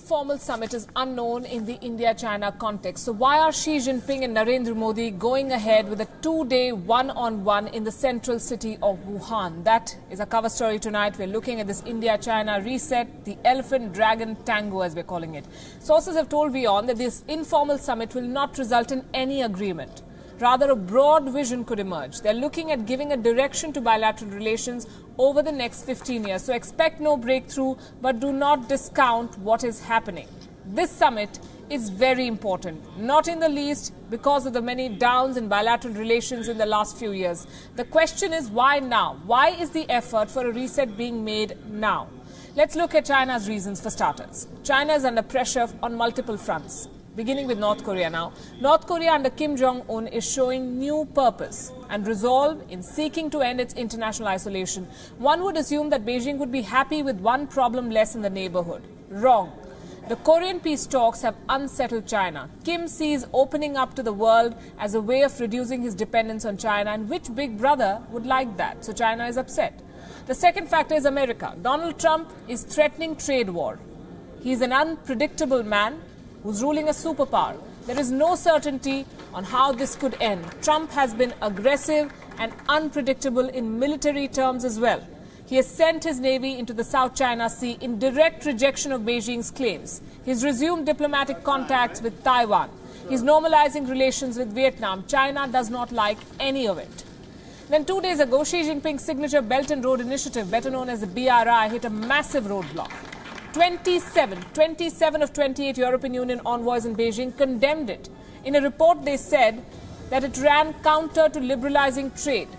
informal summit is unknown in the India-China context. So why are Xi Jinping and Narendra Modi going ahead with a two-day one-on-one in the central city of Wuhan? That is a cover story tonight. We're looking at this India-China reset, the elephant-dragon tango as we're calling it. Sources have told WION that this informal summit will not result in any agreement. Rather, a broad vision could emerge. They're looking at giving a direction to bilateral relations over the next 15 years. So expect no breakthrough, but do not discount what is happening. This summit is very important, not in the least because of the many downs in bilateral relations in the last few years. The question is why now? Why is the effort for a reset being made now? Let's look at China's reasons for starters. China is under pressure on multiple fronts. Beginning with North Korea now. North Korea under Kim Jong-un is showing new purpose and resolve in seeking to end its international isolation. One would assume that Beijing would be happy with one problem less in the neighborhood. Wrong. The Korean peace talks have unsettled China. Kim sees opening up to the world as a way of reducing his dependence on China, and which big brother would like that? So China is upset. The second factor is America. Donald Trump is threatening trade war. He is an unpredictable man who's ruling a superpower. There is no certainty on how this could end. Trump has been aggressive and unpredictable in military terms as well. He has sent his navy into the South China Sea in direct rejection of Beijing's claims. He's resumed diplomatic contacts with Taiwan. He's normalizing relations with Vietnam. China does not like any of it. Then 2 days ago, Xi Jinping's signature Belt and Road Initiative, better known as the BRI, hit a massive roadblock. 27 of 28 European Union envoys in Beijing condemned it. In a report, they said that it ran counter to liberalizing trade.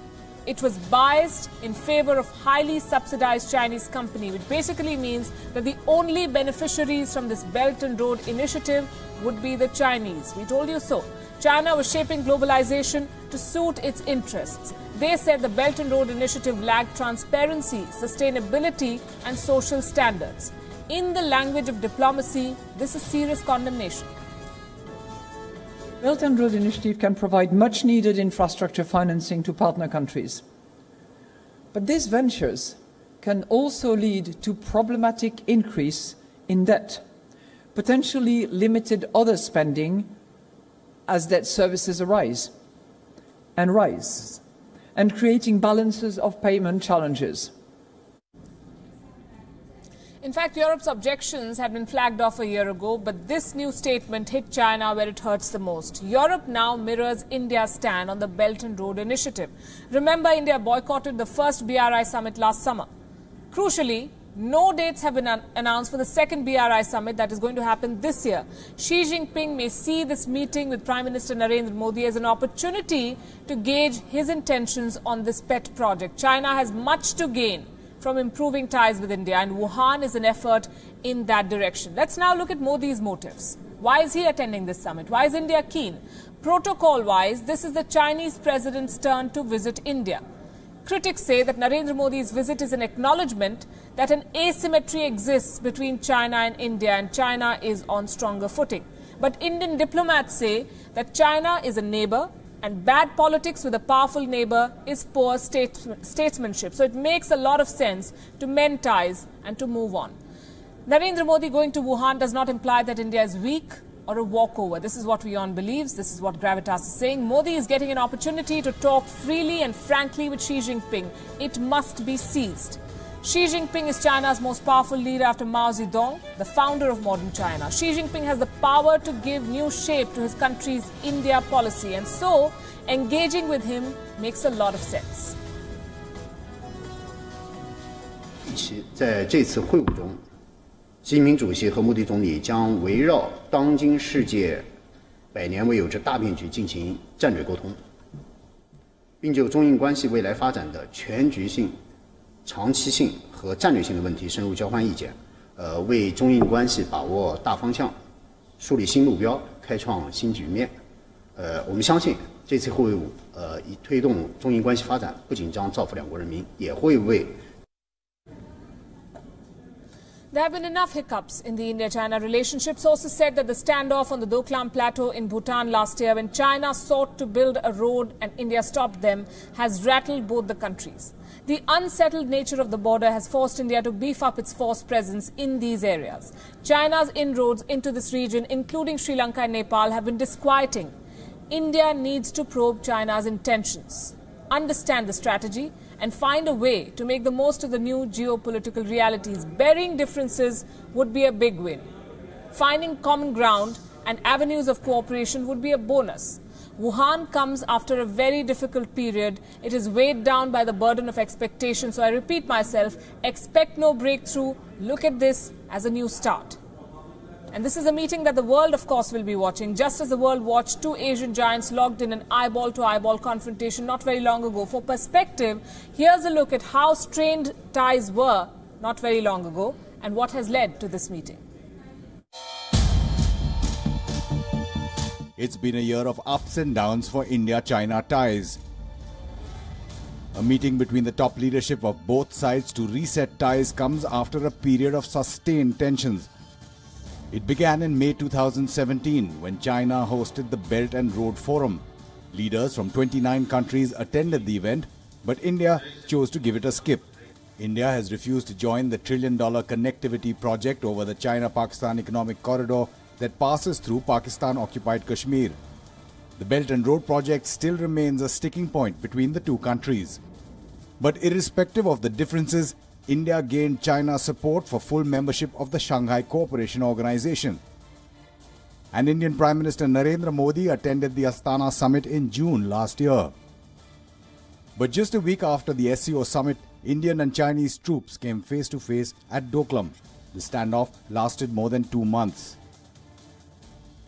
It was biased in favor of highly subsidized Chinese company, which basically means that the only beneficiaries from this Belt and Road Initiative would be the Chinese. We told you so. China was shaping globalization to suit its interests. They said the Belt and Road Initiative lacked transparency, sustainability, and social standards. In the language of diplomacy, this is serious condemnation. Belt and Road Initiative can provide much needed infrastructure financing to partner countries. But these ventures can also lead to problematic increase in debt, potentially limited other spending as debt services arise and rise, and creating balances of payment challenges. In fact, Europe's objections had been flagged off a year ago, but this new statement hit China where it hurts the most. Europe now mirrors India's stand on the Belt and Road Initiative. Remember, India boycotted the first BRI summit last summer. Crucially, no dates have been announced for the second BRI summit that is going to happen this year. Xi Jinping may see this meeting with Prime Minister Narendra Modi as an opportunity to gauge his intentions on this pet project. China has much to gain from improving ties with India, and Wuhan is an effort in that direction. Let's now look at Modi's motives. Why is he attending this summit? Why is India keen? Protocol-wise, this is the Chinese president's turn to visit India. Critics say that Narendra Modi's visit is an acknowledgement that an asymmetry exists between China and India, and China is on stronger footing. But Indian diplomats say that China is a neighbor, and bad politics with a powerful neighbor is poor statesmanship. So it makes a lot of sense to mend ties and to move on. Narendra Modi going to Wuhan does not imply that India is weak or a walkover. This is what WION believes. This is what Gravitas is saying. Modi is getting an opportunity to talk freely and frankly with Xi Jinping. It must be seized. Xi Jinping is China's most powerful leader after Mao Zedong, the founder of modern China. Xi Jinping has the power to give new shape to his country's India policy, and so engaging with him makes a lot of sense. 在这次会晤中，习近平主席和莫迪总理将围绕当今世界百年未有之大变局进行战略沟通，并就中印关系未来发展的全局性、长期性和战略性的问题深入交换意见，为中印关系把握大方向、树立新目标、开创新局面。我们相信这次会晤以推动中印关系发展，不仅将造福两国人民，也会为 There have been enough hiccups in the India-China relationship. Sources said that the standoff on the Doklam Plateau in Bhutan last year, when China sought to build a road and India stopped them, has rattled both the countries. The unsettled nature of the border has forced India to beef up its force presence in these areas. China's inroads into this region, including Sri Lanka and Nepal, have been disquieting. India needs to probe China's intentions, understand the strategy, and find a way to make the most of the new geopolitical realities. Burying differences would be a big win. Finding common ground and avenues of cooperation would be a bonus. Wuhan comes after a very difficult period. It is weighed down by the burden of expectation. So I repeat myself, expect no breakthrough. Look at this as a new start. And this is a meeting that the world, of course, will be watching, just as the world watched two Asian giants locked in an eyeball-to-eyeball confrontation not very long ago. For perspective, here's a look at how strained ties were not very long ago and what has led to this meeting. It's been a year of ups and downs for India-China ties. A meeting between the top leadership of both sides to reset ties comes after a period of sustained tensions. It began in May 2017 when China hosted the Belt and Road Forum. Leaders from 29 countries attended the event, but India chose to give it a skip. India has refused to join the trillion-dollar connectivity project over the China-Pakistan economic corridor that passes through Pakistan-occupied Kashmir. The Belt and Road project still remains a sticking point between the two countries. But irrespective of the differences, India gained China's support for full membership of the Shanghai Cooperation Organization. And Indian Prime Minister Narendra Modi attended the Astana summit in June last year. But just a week after the SCO summit, Indian and Chinese troops came face to face at Doklam. The standoff lasted more than 2 months.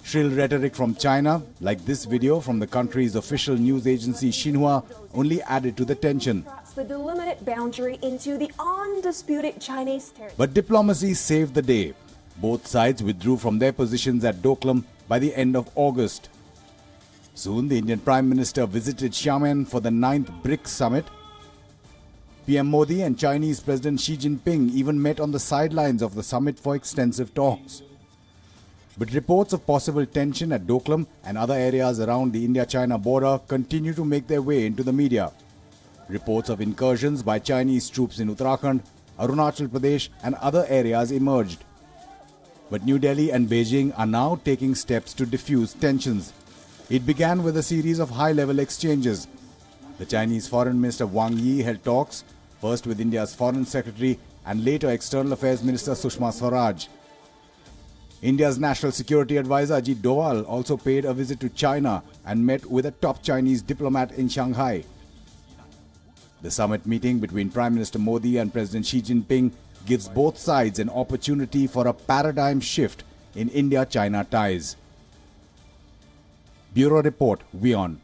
Shrill rhetoric from China, like this video from the country's official news agency Xinhua, only added to the tension. The delimited boundary into the undisputed Chinese territory. But diplomacy saved the day. Both sides withdrew from their positions at Doklam by the end of August. Soon, the Indian Prime Minister visited Xiamen for the 9th BRICS summit. PM Modi and Chinese President Xi Jinping even met on the sidelines of the summit for extensive talks. But reports of possible tension at Doklam and other areas around the India-China border continue to make their way into the media. Reports of incursions by Chinese troops in Uttarakhand, Arunachal Pradesh and other areas emerged. But New Delhi and Beijing are now taking steps to diffuse tensions. It began with a series of high-level exchanges. The Chinese Foreign Minister Wang Yi held talks, first with India's Foreign Secretary and later External Affairs Minister Sushma Swaraj. India's National Security Advisor Ajit Doval also paid a visit to China and met with a top Chinese diplomat in Shanghai. The summit meeting between Prime Minister Modi and President Xi Jinping gives both sides an opportunity for a paradigm shift in India-China ties. Bureau Report, WION.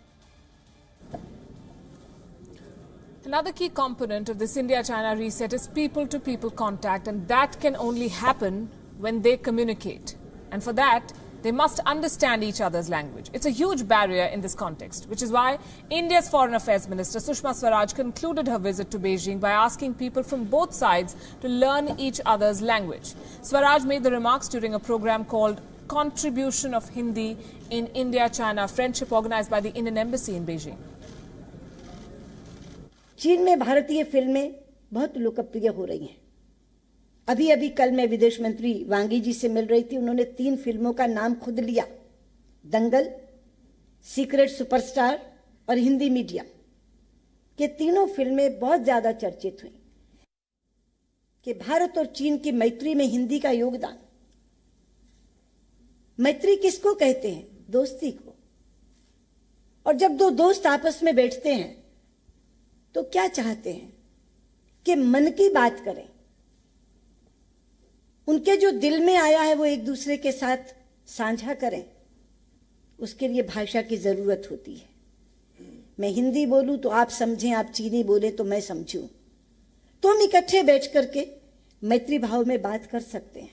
Another key component of this India-China reset is people-to-people contact, and that can only happen when they communicate. And for that, they must understand each other's language. It's a huge barrier in this context, which is why India's Foreign Affairs Minister Sushma Swaraj concluded her visit to Beijing by asking people from both sides to learn each other's language. Swaraj made the remarks during a program called Contribution of Hindi in India-China Friendship, organized by the Indian Embassy in Beijing. चीन में भारतीय फिल्में बहुत लोकप्रिय हो रही हैं। अभी कल मैं विदेश मंत्री वांगी जी से मिल रही थी। उन्होंने 3 फिल्मों का नाम खुद लिया, दंगल, सीक्रेट सुपरस्टार और हिंदी मीडियम। ये तीनों फिल्में बहुत ज्यादा चर्चित हुई कि भारत और चीन की मैत्री में हिंदी का योगदान। मैत्री किसको कहते हैं? दोस्ती को। और जब दो दोस्त आपस में बैठते हैं तो क्या चाहते हैं? कि मन की बात करें, उनके जो दिल में आया है वो एक दूसरे के साथ साझा करें। उसके लिए भाषा की जरूरत होती है। मैं हिंदी बोलूं तो आप समझें, आप चीनी बोले तो मैं समझूं, तो हम इकट्ठे बैठ करके मैत्री भाव में बात कर सकते हैं।